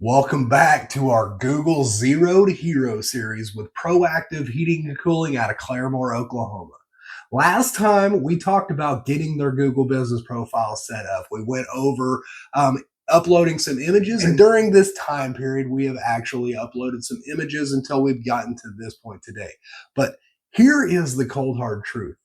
Welcome back to our Google Zero to Hero series with proactive heating and cooling out of Claremore, Oklahoma. Last time we talked about getting their Google business profile set up. We went over uploading some images, and during this time period, we have actually uploaded some images until we've gotten to this point today. But here is the cold hard truth: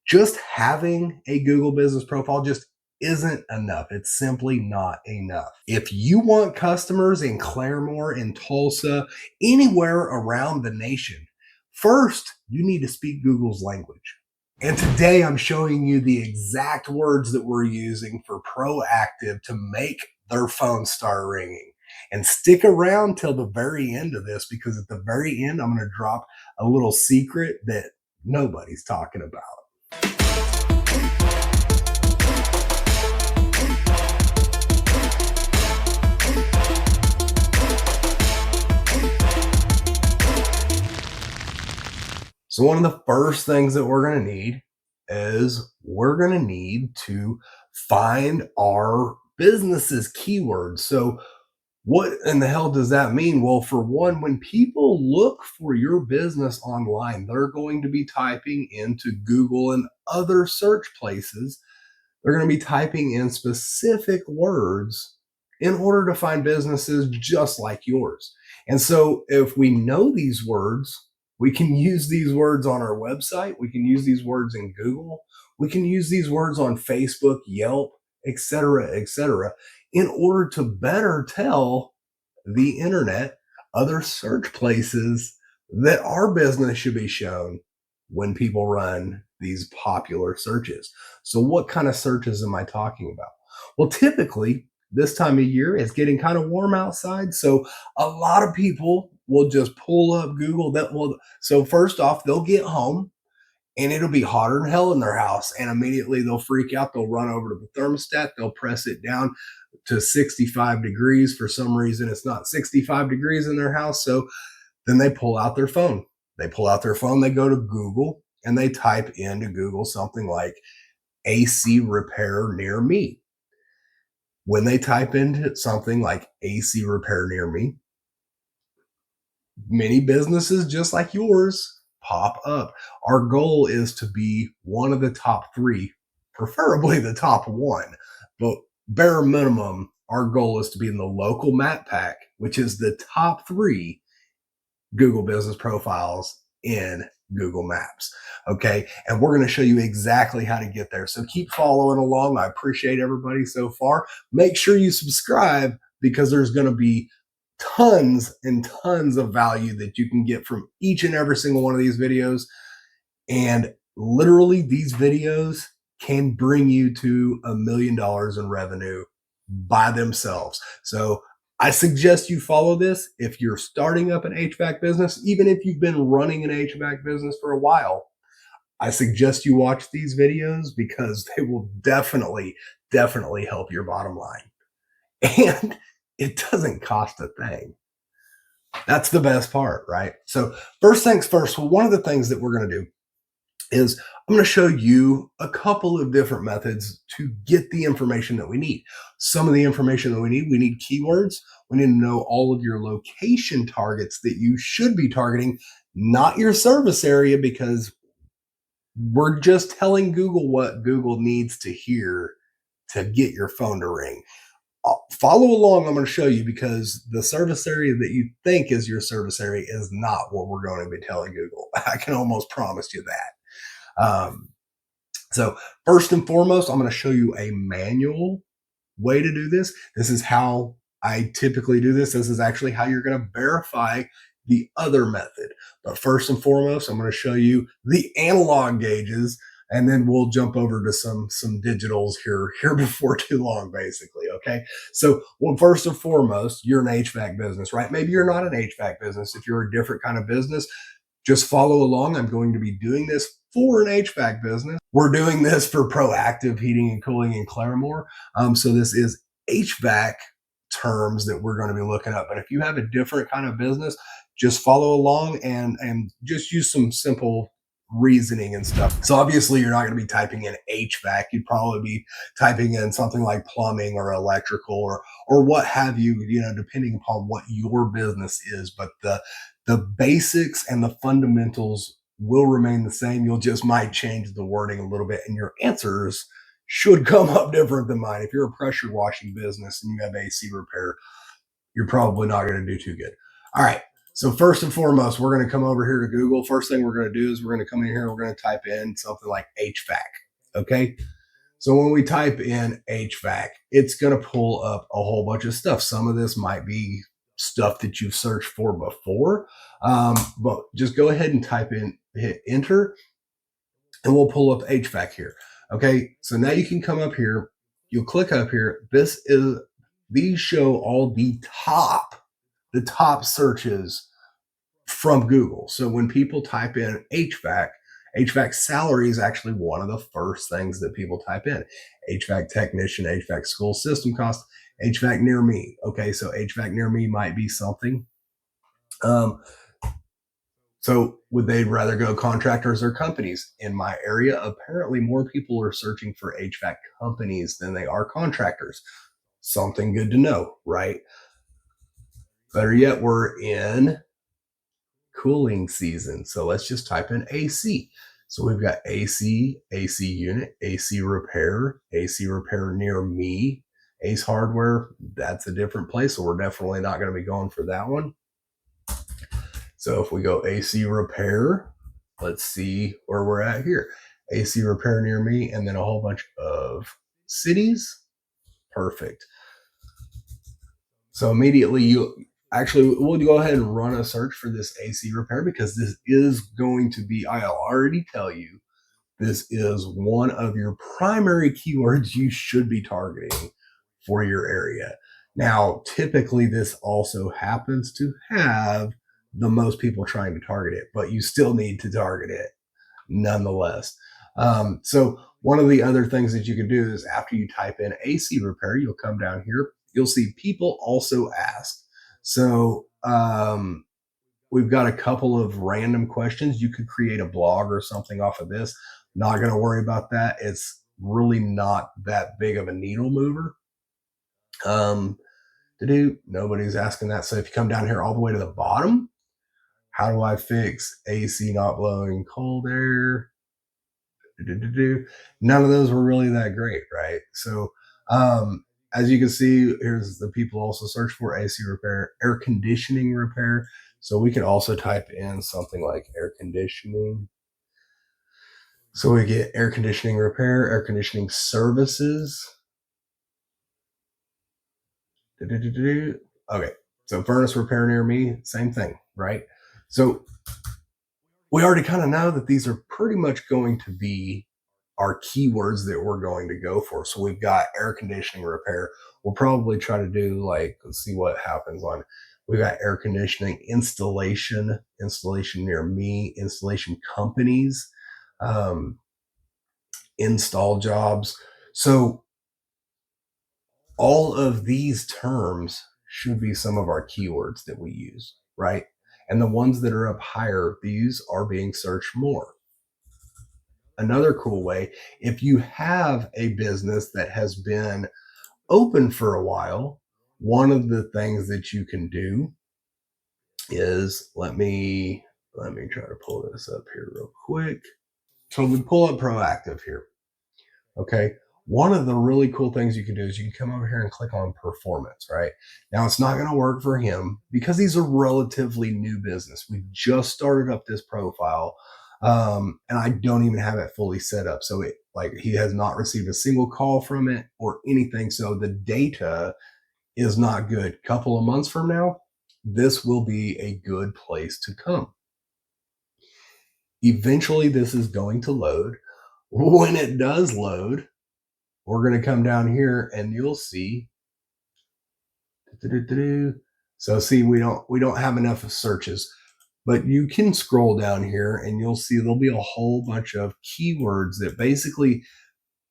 just having a Google business profile just isn't enough. It's simply not enough. If you want customers in Claremore, in Tulsa, anywhere around the nation, first, you need to speak Google's language. And today I'm showing you the exact words that we're using for proactive to make their phone start ringing. And stick around till the very end of this, because at the very end, I'm going to drop a little secret that nobody's talking about. So one of the first things that we're going to need is we're going to need to find our business's keywords. So what in the hell does that mean? Well, for one, when people look for your business online, they're going to be typing into Google and other search places. They're going to be typing in specific words in order to find businesses just like yours. And so if we know these words, we can use these words on our website. We can use these words in Google. We can use these words on Facebook, Yelp, et cetera, in order to better tell the internet, other search places, that our business should be shown when people run these popular searches. So what kind of searches am I talking about? Well, typically this time of year it's getting kind of warm outside. So a lot of people will just pull up Google. So first off, they'll get home and it'll be hotter than hell in their house. And immediately they'll freak out. They'll run over to the thermostat. They'll press it down to 65 degrees. For some reason, it's not 65 degrees in their house. So then they pull out their phone. They pull out their phone, they go to Google, and they type into Google something like AC repair near me. When they type into something like AC repair near me, many businesses just like yours pop up. Our goal is to be one of the top three, preferably the top one, but bare minimum, our goal is to be in the local map pack, which is the top three Google business profiles in Google Maps. Okay. And we're going to show you exactly how to get there. So keep following along. I appreciate everybody so far. Make sure you subscribe, because there's going to be tons and tons of value that you can get from each and every single one of these videos. And literally, these videos can bring you to $1 million in revenue by themselves. So I suggest you follow this if you're starting up an HVAC business, even if you've been running an HVAC business for a while. I suggest you watch these videos because they will definitely, definitely help your bottom line. And it doesn't cost a thing. That's the best part, right? So first things first, well, one of the things that we're going to do is I'm going to show you a couple of different methods to get the information that we need. Some of the information that we need keywords. We need to know all of your location targets that you should be targeting, not your service area, because we're just telling Google what Google needs to hear to get your phone to ring. Follow along. I'm going to show you, because the service area that you think is your service area is not what we're going to be telling Google. I can almost promise you that. So first and foremost, I'm going to show you a manual way to do this. This is how I typically do this. This is actually how you're going to verify the other method. But first and foremost, I'm going to show you the analog gauges, and then we'll jump over to some digitals here before too long, basically. Okay. So, well, first and foremost, you're an HVAC business, right? Maybe you're not an HVAC business. If you're a different kind of business, just follow along. I'm going to be doing this for an HVAC business. We're doing this for proactive heating and cooling in Claremore. So this is HVAC terms that we're going to be looking up. But if you have a different kind of business, just follow along and just use some simple reasoning and stuff. So obviously you're not going to be typing in HVAC. You'd probably be typing in something like plumbing or electrical or what have you, depending upon what your business is. But the basics and the fundamentals will remain the same. You'll just might change the wording a little bit, and your answers should come up different than mine. If you're a pressure washing business and you have AC repair, you're probably not going to do too good. All right. So first and foremost, we're going to come over here to Google. First thing we're going to do is we're going to come in here and we're going to type in something like HVAC. Okay. So when we type in HVAC, it's going to pull up a whole bunch of stuff. Some of this might be stuff that you've searched for before, but just go ahead and type in, hit enter, and we'll pull up HVAC here. Okay. So now you can come up here. You'll click up here. These show all the top searches from Google. So when people type in HVAC salary is actually one of the first things that people type in. HVAC technician, HVAC school system cost, HVAC near me. Okay, so HVAC near me might be something. So would they rather go contractors or companies? In my area, apparently more people are searching for HVAC companies than they are contractors. Something good to know, right? Better yet, we're in cooling season. So let's just type in AC. So we've got AC unit, AC repair near me, Ace Hardware. That's a different place. So we're definitely not going to be going for that one. So if we go AC repair, let's see where we're at here. AC repair near me, and then a whole bunch of cities. Perfect. So immediately we'll go ahead and run a search for this AC repair, because this is going to be, I'll already tell you, this is one of your primary keywords you should be targeting for your area. Now, typically this also happens to have the most people trying to target it, but you still need to target it nonetheless. So one of the other things that you can do is after you type in AC repair, you'll come down here, you'll see people also ask. So we've got a couple of random questions. You could create a blog or something off of this. Not going to worry about that. It's really not that big of a needle mover. Nobody's asking that. So if you come down here all the way to the bottom, how do I fix AC not blowing cold air? None of those were really that great, right? So as you can see, here's the people also search for AC repair, air conditioning repair. So we can also type in something like air conditioning. So we get air conditioning repair, air conditioning services. Okay, so furnace repair near me, same thing, right? So we already kind of know that these are pretty much going to be our keywords that we're going to go for. So we've got air conditioning repair. We'll probably try to do let's see what happens on. We've got air conditioning installation near me, installation companies, install jobs. So all of these terms should be some of our keywords that we use, right? And the ones that are up higher, these are being searched more. Another cool way, if you have a business that has been open for a while, one of the things that you can do is, let me try to pull this up here real quick. So we pull up proactive here. Okay. One of the really cool things you can do is you can come over here and click on performance, right? Now it's not going to work for him because he's a relatively new business. We just started up this profile. And I don't even have it fully set up. So he has not received a single call from it or anything. So the data is not good. Couple of months from now, this will be a good place to come. Eventually this is going to load. When it does load, we're going to come down here and you'll see. So see, we don't have enough searches. But you can scroll down here and you'll see there'll be a whole bunch of keywords that basically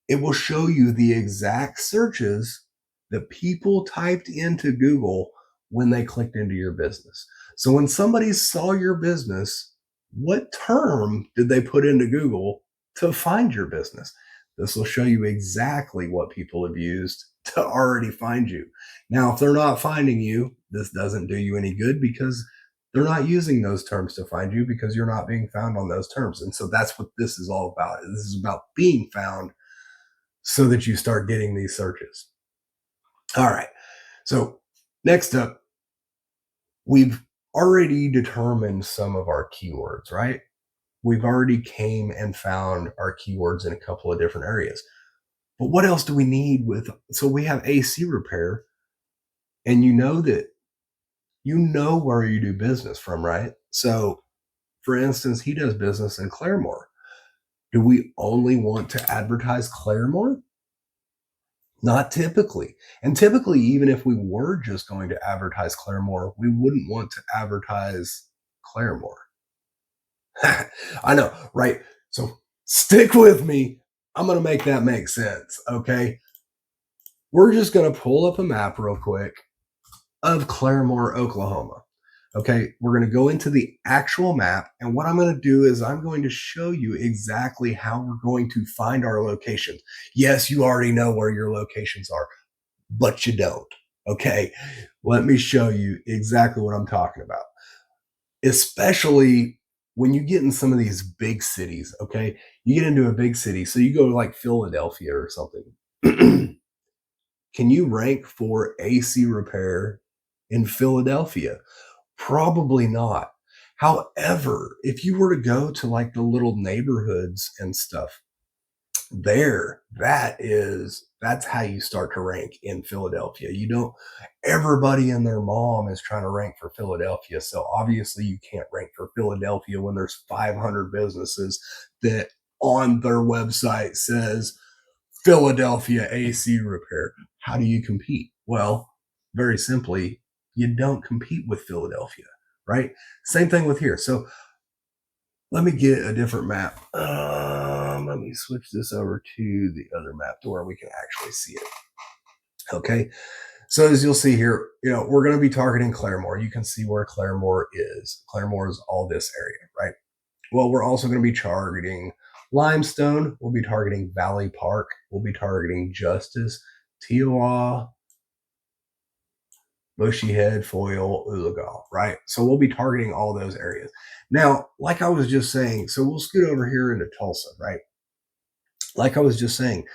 it will show you the exact searches that people typed into Google when they clicked into your business. So when somebody saw your business, what term did they put into Google to find your business? This will show you exactly what people have used to already find you. Now, if they're not finding you, this doesn't do you any good because they're not using those terms to find you because you're not being found on those terms. And so that's what this is all about. This is about being found so that you start getting these searches. All right. So, next up, we've already determined some of our keywords, right? We've already came and found our keywords in a couple of different areas. But what else do we need with so we have AC repair and you know where you do business from, right? So for instance, he does business in Claremore. Do we only want to advertise Claremore? Not typically. And typically, even if we were just going to advertise Claremore, we wouldn't want to advertise Claremore. I know, right? So stick with me. I'm going to make that make sense. Okay. We're just going to pull up a map real quick of Claremore, Oklahoma. Okay. We're going to go into the actual map. And what I'm going to do is I'm going to show you exactly how we're going to find our locations. Yes, you already know where your locations are, but you don't. Okay. Let me show you exactly what I'm talking about, especially when you get in some of these big cities. Okay. You get into a big city. So you go to like Philadelphia or something. Can you rank for AC repair in Philadelphia? Probably not. However, if you were to go to like the little neighborhoods and stuff, that's how you start to rank in Philadelphia. You don't everybody and their mom is trying to rank for Philadelphia. So obviously you can't rank for Philadelphia when there's 500 businesses that on their website says Philadelphia AC repair. How do you compete? Well, very simply, you don't compete with Philadelphia, right? Same thing with here. So let me get a different map. Let me switch this over to the other map to where we can actually see it. Okay. So as you'll see here, we're going to be targeting Claremore. You can see where Claremore is. Claremore is all this area, right? Well, we're also going to be targeting Limestone. We'll be targeting Valley Park. We'll be targeting Justice, Tewa, Bushy Head, Foyle, Ulagal, right? So we'll be targeting all those areas. Now, like I was just saying, so we'll scoot over here into Tulsa, right? Like I was just saying,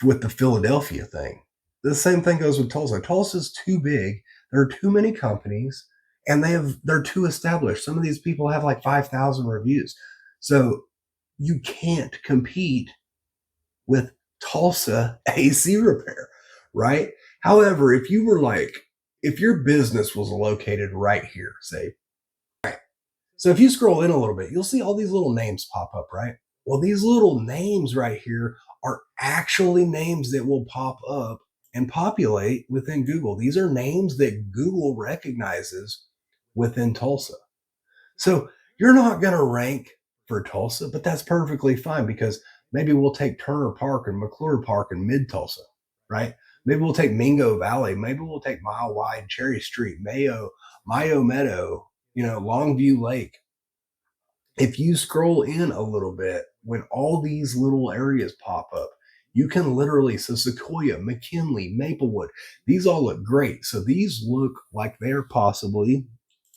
with the Philadelphia thing, the same thing goes with Tulsa. Tulsa's too big. There are too many companies, and they're too established. Some of these people have like 5,000 reviews, so you can't compete with Tulsa AC repair, right? However, if your business was located right here, say, so if you scroll in a little bit, you'll see all these little names pop up, right? Well, these little names right here are actually names that will pop up and populate within Google. These are names that Google recognizes within Tulsa. So you're not going to rank for Tulsa, but that's perfectly fine because maybe we'll take Turner Park and McClure Park in mid Tulsa, right? Maybe we'll take Mingo Valley. Maybe we'll take Mile Wide, Cherry Street, Mayo Meadow, Longview Lake. If you scroll in a little bit, when all these little areas pop up, you can literally, so Sequoia, McKinley, Maplewood, these all look great. So these look like they're possibly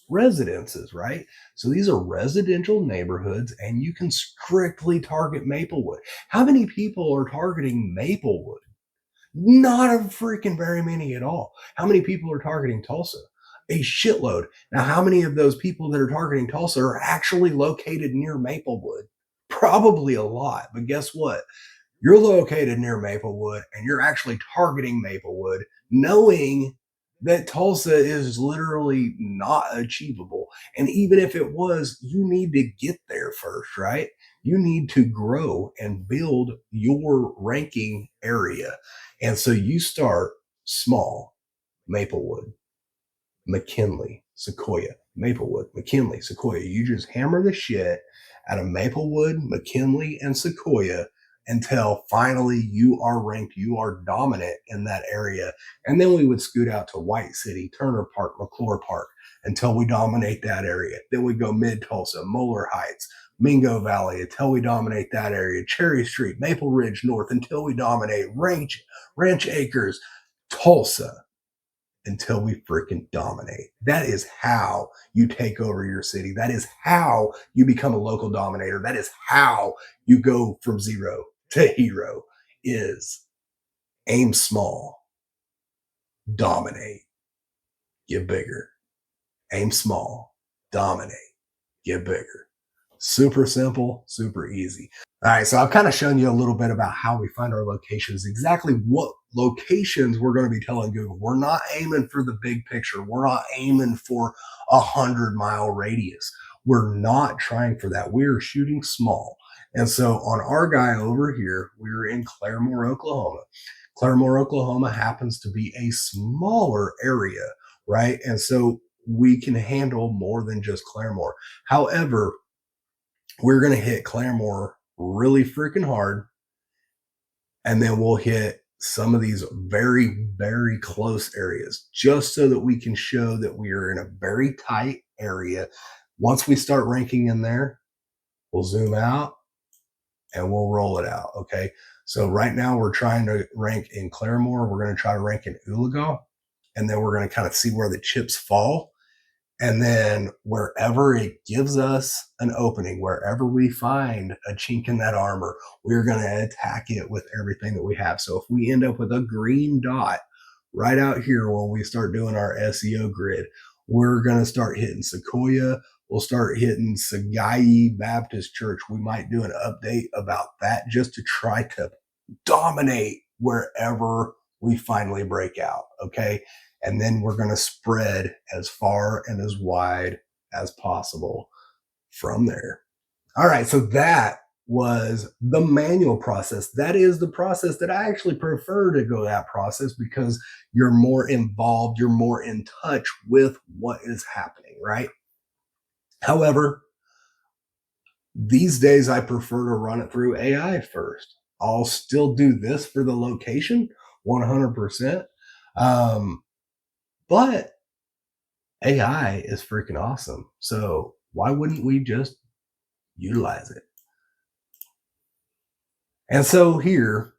residences, right? So these are residential neighborhoods, and you can strictly target Maplewood. How many people are targeting Maplewood? Not a freaking very many at all. How many people are targeting Tulsa? A shitload. Now, how many of those people that are targeting Tulsa are actually located near Maplewood? Probably a lot. But guess what? You're located near Maplewood and you're actually targeting Maplewood, knowing that Tulsa is literally not achievable. And even if it was, you need to get there first, right? You need to grow and build your ranking area. And so you start small. Maplewood, McKinley, Sequoia, Maplewood, McKinley, Sequoia. You just hammer the shit out of Maplewood, McKinley, and Sequoia until finally you are ranked, you are dominant in that area. And then we would scoot out to White City, Turner Park, McClure Park. until we dominate that area. Then we go mid Tulsa, Moeller Heights, Mingo Valley until we dominate that area, Cherry Street, Maple Ridge North until we dominate Ranch Acres, Tulsa until we freaking dominate. That is how you take over your city. That is how you become a local dominator. That is how you go from zero to hero is aim small, dominate, get bigger. Aim small, dominate, get bigger. Super simple, super easy. All right, so I've kind of shown you a little bit about how we find our locations, exactly what locations we're going to be telling Google. We're not aiming for the big picture. We're not aiming for 100-mile radius. We're not trying for that. We're shooting small. And so on our guy over here, we're in Claremore, Oklahoma. Claremore, Oklahoma happens to be a smaller area, right? And so we can handle more than just Claremore. However, we're going to hit Claremore really freaking hard. And then we'll hit some of these very, very close areas just so that we can show that we are in a very tight area. Once we start ranking in there, we'll zoom out and we'll roll it out. Okay. So right now we're trying to rank in Claremore. We're going to try to rank in Oologah. And then we're going to kind of see where the chips fall. And then wherever it gives us an opening, wherever we find a chink in that armor, we're going to attack it with everything that we have. So if we end up with a green dot right out here when we start doing our SEO grid, we're going to start hitting Sequoia. We'll start hitting Sagayi Baptist Church. We might do an update about that just to try to dominate wherever we finally break out. Okay. And then we're going to spread as far and as wide as possible from there. All right. So that was the manual process. That is the process that I actually prefer to go that process because you're more involved, you're more in touch with what is happening, right? However, these days I prefer to run it through AI first. I'll still do this for the location 100%. But AI is freaking awesome. So why wouldn't we just utilize it? And so here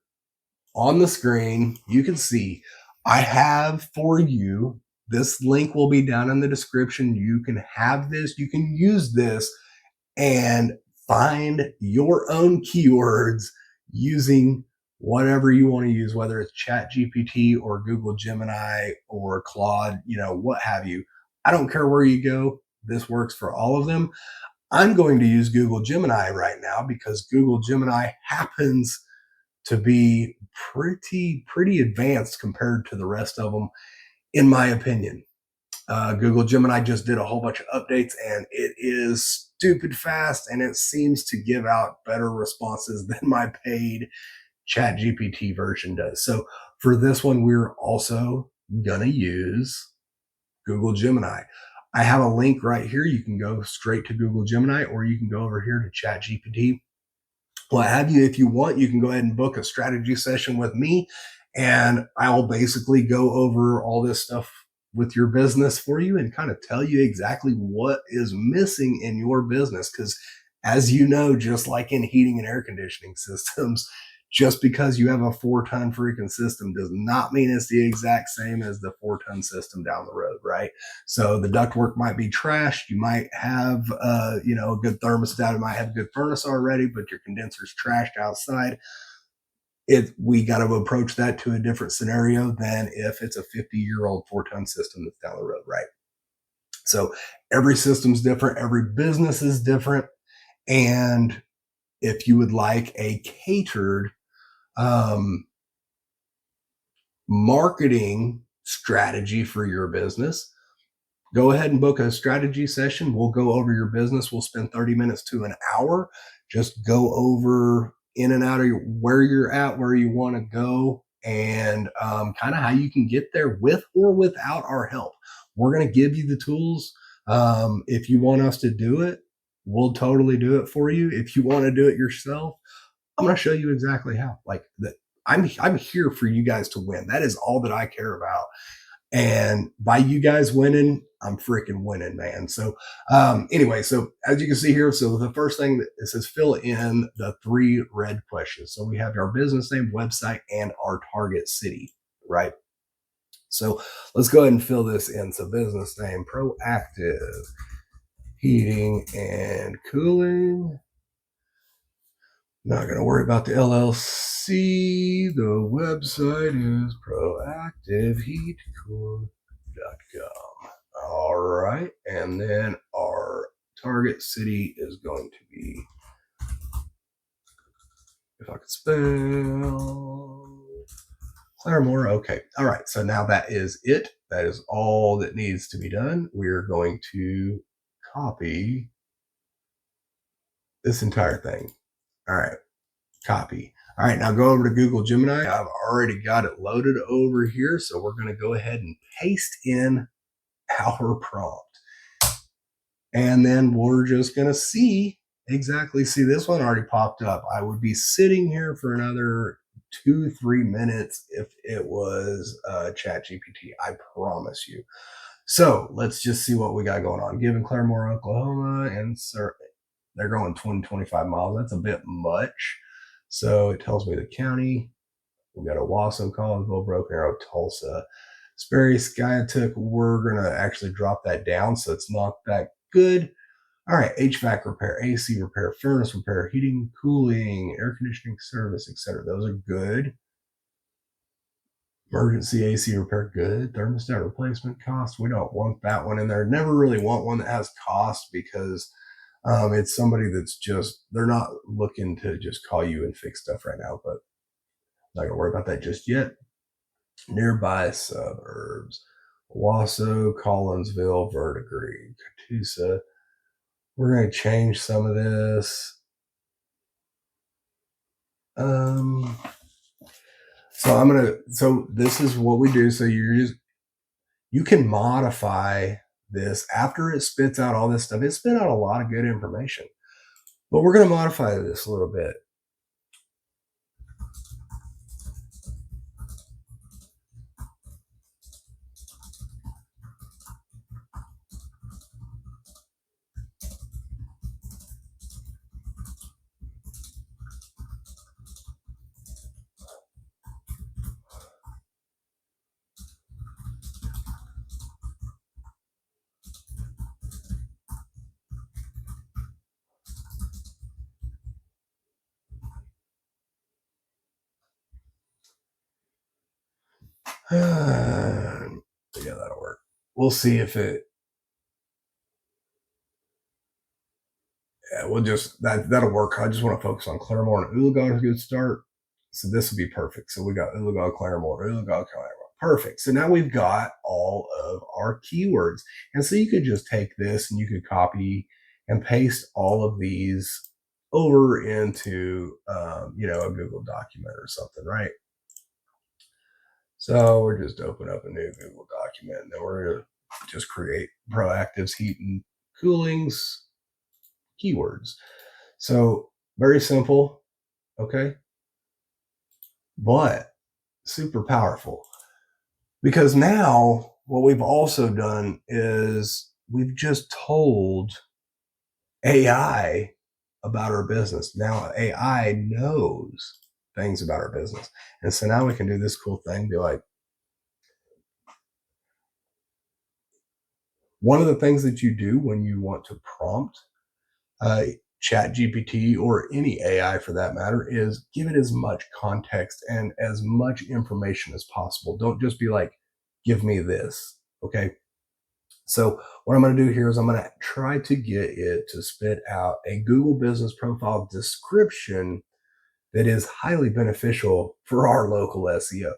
on the screen, you can see I have for you, this link will be down in the description. You can have this, you can use this and find your own keywords using whatever you want to use, whether it's Chat GPT or Google Gemini or Claude, what have you. I don't care where you go. This works for all of them. I'm going to use Google Gemini right now because Google Gemini happens to be pretty advanced compared to the rest of them, in my opinion. Google Gemini just did a whole bunch of updates and it is stupid fast and it seems to give out better responses than my paid Chat GPT version does. So for this one, we're also going to use Google Gemini. I have a link right here. You can go straight to Google Gemini or you can go over here to Chat GPT. What have you, if you want, you can go ahead and book a strategy session with me and I'll basically go over all this stuff with your business for you and kind of tell you exactly what is missing in your business. Because as you know, just like in heating and air conditioning systems, just because you have a 4-ton freaking system does not mean it's the exact same as the 4-ton system down the road, right? So the ductwork might be trashed. You might have, a good thermostat. It might have a good furnace already, but your condenser's trashed outside. We got to approach that to a different scenario than if it's a 50-year-old 4-ton system that's down the road, right? So every system's different. Every business is different. And if you would like a catered marketing strategy for your business, go ahead and book a strategy session. We'll go over your business. We'll spend 30 minutes to an hour. Just go over in and out of where you're at, where you want to go, and kind of how you can get there with or without our help. We're going to give you the tools. If you want us to do it, we'll totally do it for you. If you want to do it yourself, I'm going to show you exactly how. Like that, I'm here for you guys to win. That is all that I care about. And by you guys winning, I'm freaking winning, man. So anyway, so as you can see here, so the first thing that it says fill in the 3 red questions. So we have our business name, website, and our target city, right? So let's go ahead and fill this in. So business name, Proactive Heating and Cooling. Not going to worry about the LLC. The website is proactiveheatcool.com. All right. And then our target city is going to be, if I could spell, Claremore. Okay. All right. So now that is it. That is all that needs to be done. We're going to copy this entire thing. All right. Copy. All right, now go over to Google Gemini. I've already got it loaded over here. So we're going to go ahead and paste in our prompt. And then we're just going to see this one already popped up. I would be sitting here for another 2-3 minutes if it was ChatGPT. I promise you. So let's just see what we got going on. Given Claremore, Oklahoma, and they're going 20-25 miles. That's a bit much. So it tells me the county. We got Owasso, Collinsville, Broken Arrow, Tulsa, Sperry, Skiatook. We're going to actually drop that down, so it's not that good. All right, HVAC repair, AC repair, furnace repair, heating, cooling, air conditioning service, etc. Those are good. Emergency AC repair, good. Thermostat replacement cost. We don't want that one in there. Never really want one that has cost because it's somebody that's just, they're not looking to just call you and fix stuff right now, but not gonna worry about that just yet. Nearby suburbs, Owasso, Collinsville, Verdigris, Catoosa. We're gonna change some of this. So this is what we do. So you can modify this after it spits out all this stuff. It spit out a lot of good information, but we're going to modify this a little bit. Yeah, that'll work. We'll see if it. Yeah, we'll just that'll work. I just want to focus on Claremore and Oologah is a good start. So this will be perfect. So we got Oologah, Claremore, Oologah, Claremore. Perfect. So now we've got all of our keywords. And so you could just take this and you could copy and paste all of these over into a Google document or something, right? So we're just open up a new Google document and then we're going to just create Proactive's heat and coolings keywords. So very simple, okay? But super powerful. Because now what we've also done is we've just told AI about our business. Now AI knows things about our business. And so now we can do this cool thing, be like, one of the things that you do when you want to prompt Chat GPT or any AI for that matter is give it as much context and as much information as possible. Don't just be like, give me this. Okay. So what I'm going to do here is I'm going to try to get it to spit out a Google business profile description that is highly beneficial for our local SEO.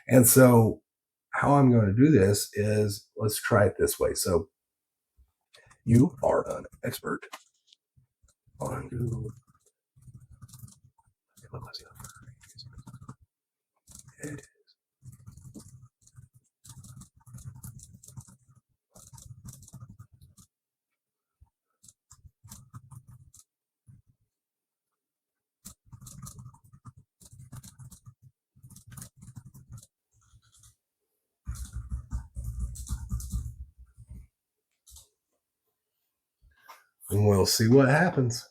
And so how I'm going to do this is let's try it this way. So you are an expert on Google. And we'll see what happens.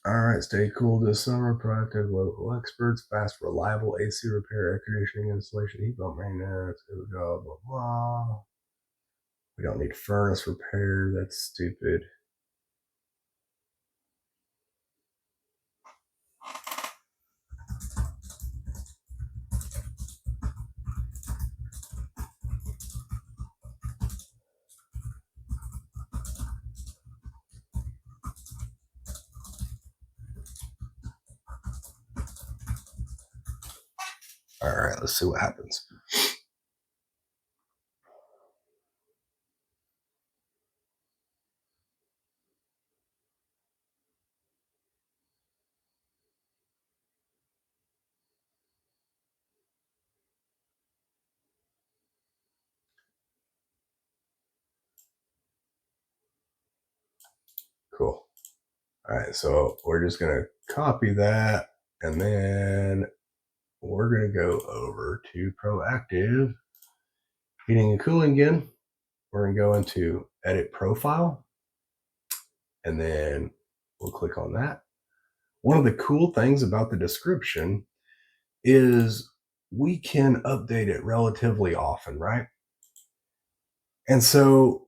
All right, stay cool this summer. Proactive local experts, fast, reliable AC repair, air conditioning, installation, heat pump maintenance, blah, blah, blah. We don't need furnace repair. That's stupid. All right, let's see what happens. Cool. All right, so we're just going to copy that, and then we're going to go over to proactive heating and cooling again. We're going to go into edit profile, and then we'll click on that. One of the cool things about the description is we can update it relatively often, right? And so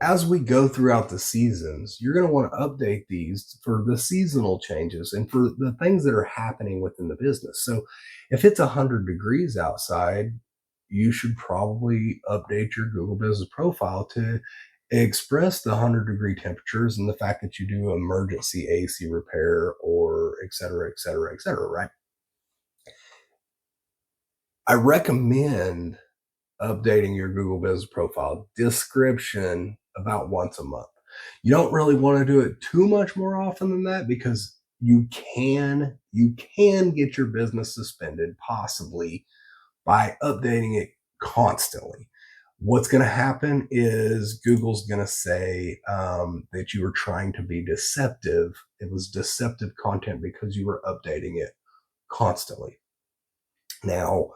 as we go throughout the seasons, you're going to want to update these for the seasonal changes and for the things that are happening within the business. So if it's 100 degrees outside, you should probably update your Google Business Profile to express the 100-degree temperatures and the fact that you do emergency AC repair or et cetera, et cetera, et cetera, right? I recommend updating your Google Business Profile description about once a month. You don't really want to do it too much more often than that because you can get your business suspended possibly by updating it constantly. What's going to happen is Google's going to say that you were trying to be deceptive. It was deceptive content because you were updating it constantly. Now,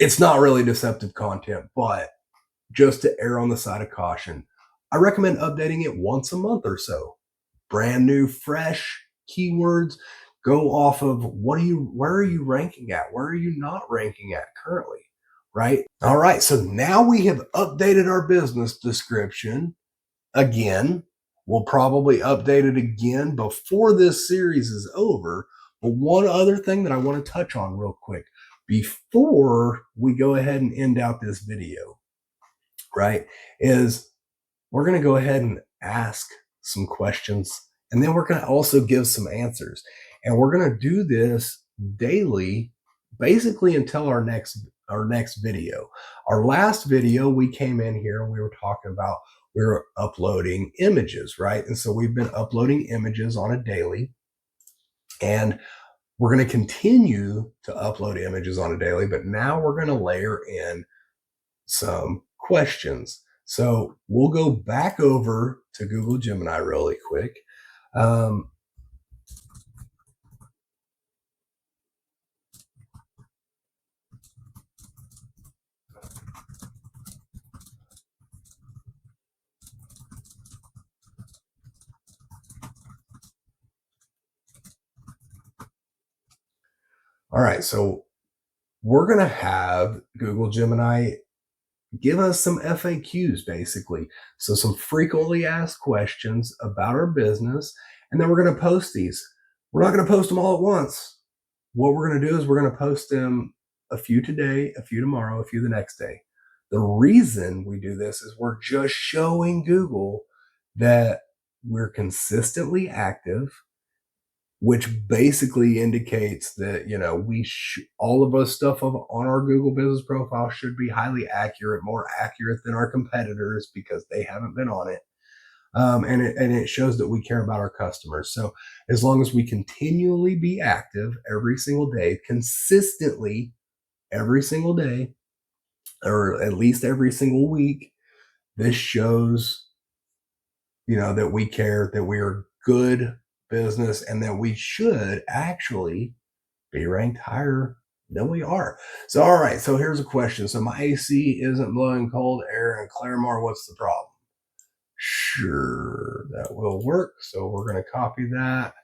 it's not really deceptive content, but just to err on the side of caution, I recommend updating it once a month or so. Brand new, fresh keywords. Go off of where are you ranking at? Where are you not ranking at currently? Right? All right. So now we have updated our business description again. We'll probably update it again before this series is over. But one other thing that I want to touch on real quick before we go ahead and end out this video, right, is we're going to go ahead and ask some questions, and then we're going to also give some answers. And we're going to do this daily, basically until our next video. Our last video, we came in here and we were talking about we were uploading images, right? And so we've been uploading images on a daily, and we're going to continue to upload images on a daily, but now we're going to layer in some questions. So we'll go back over to Google Gemini really quick. Um, all right, so we're going to have Google Gemini give us some FAQs basically. So some frequently asked questions about our business. And then we're going to post these. We're not going to post them all at once. What we're going to do is we're going to post them a few today, a few tomorrow, a few the next day. The reason we do this is we're just showing Google that we're consistently active, which basically indicates that all of us stuff on our Google Business Profile should be highly accurate, more accurate than our competitors because they haven't been on it. And it shows that we care about our customers. So as long as we continually be active every single day, consistently every single day, or at least every single week, this shows that we care, that we are good business, and that we should actually be ranked higher No, we are. So, all right. So here's a question. So my AC isn't blowing cold air in Claremore. What's the problem? Sure, that will work. So we're going to copy that.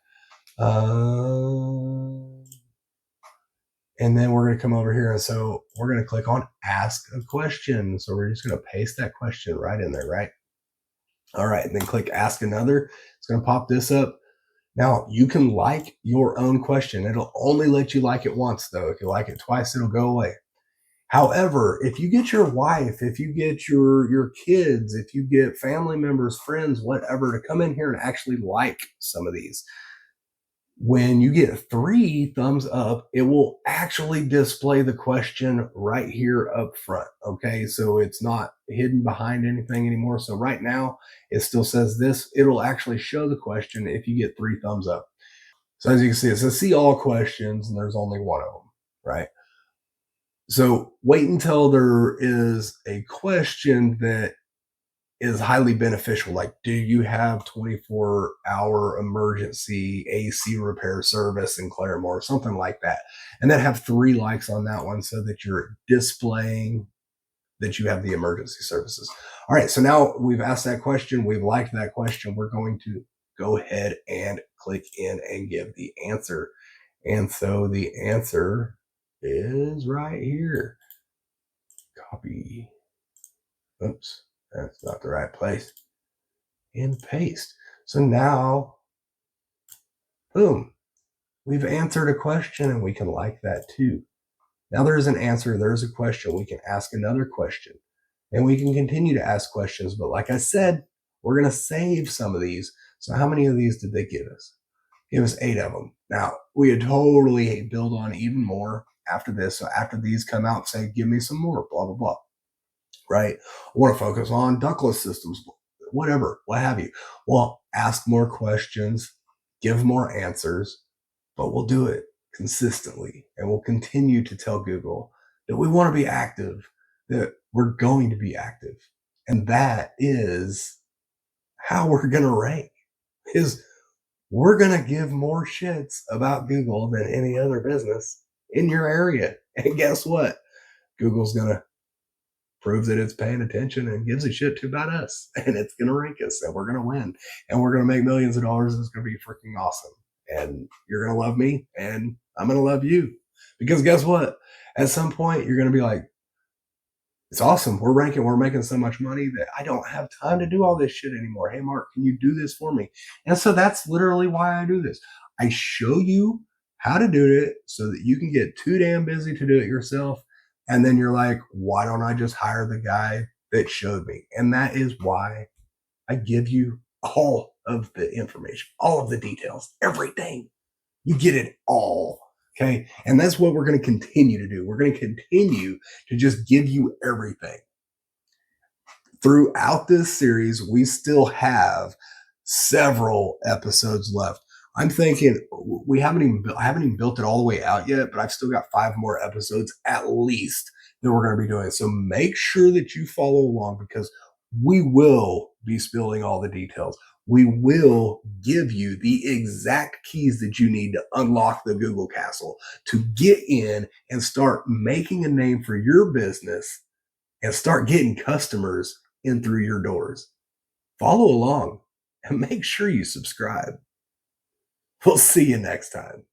And then we're going to come over here. And so we're going to click on ask a question. So we're just going to paste that question right in there, right? All right. And then click ask another. It's going to pop this up. Now you can like your own question. It'll only let you like it once though. If you like it twice, it'll go away. However, if you get your wife, if you get your kids, if you get family members, friends, whatever, to come in here and actually like some of these, when you get 3 thumbs up, it will actually display the question right here up front. Okay, so it's not hidden behind anything anymore. So right now, it still says this. It'll actually show the question if you get 3 thumbs up. So as you can see, it says see all questions, and there's only one of them, right? So wait until there is a question that is highly beneficial. Like, do you have 24-hour emergency AC repair service in Claremore? Something like that. And then have 3 likes on that one so that you're displaying that you have the emergency services. All right. So now we've asked that question. We've liked that question. We're going to go ahead and click in and give the answer. And so the answer is right here. Copy. Oops, that's not the right place. And paste. So now, boom, we've answered a question and we can like that too. Now there's an answer, there's a question. We can ask another question and we can continue to ask questions. But like I said, we're going to save some of these. So how many of these did they give us? Give us 8 of them. Now we would totally build on even more after this. So after these come out, say, give me some more, blah, blah, blah. Right? I want to focus on ductless systems, whatever, what have you. Well, ask more questions, give more answers, but we'll do it consistently. And we'll continue to tell Google that we want to be active, that we're going to be active. And that is how we're going to rank, is we're going to give more shits about Google than any other business in your area. And guess what? Google's going to prove that it's paying attention and gives a shit to about us, and it's going to rank us, and we're going to win, and we're going to make millions of dollars, and it's going to be freaking awesome. And you're going to love me, and I'm going to love you, because guess what? At some point, you're going to be like, it's awesome. We're ranking. We're making so much money that I don't have time to do all this shit anymore. Hey, Mark, can you do this for me? And so that's literally why I do this. I show you how to do it so that you can get too damn busy to do it yourself. And then you're like, why don't I just hire the guy that showed me? And that is why I give you all of the information, all of the details, everything. You get it all. Okay. And that's what we're going to continue to do. We're going to continue to just give you everything. Throughout this series, we still have several episodes left. I'm thinking I haven't even built it all the way out yet, but I've still got 5 more episodes at least that we're going to be doing. So make sure that you follow along, because we will be spilling all the details. We will give you the exact keys that you need to unlock the Google Castle, to get in and start making a name for your business and start getting customers in through your doors. Follow along and make sure you subscribe. We'll see you next time.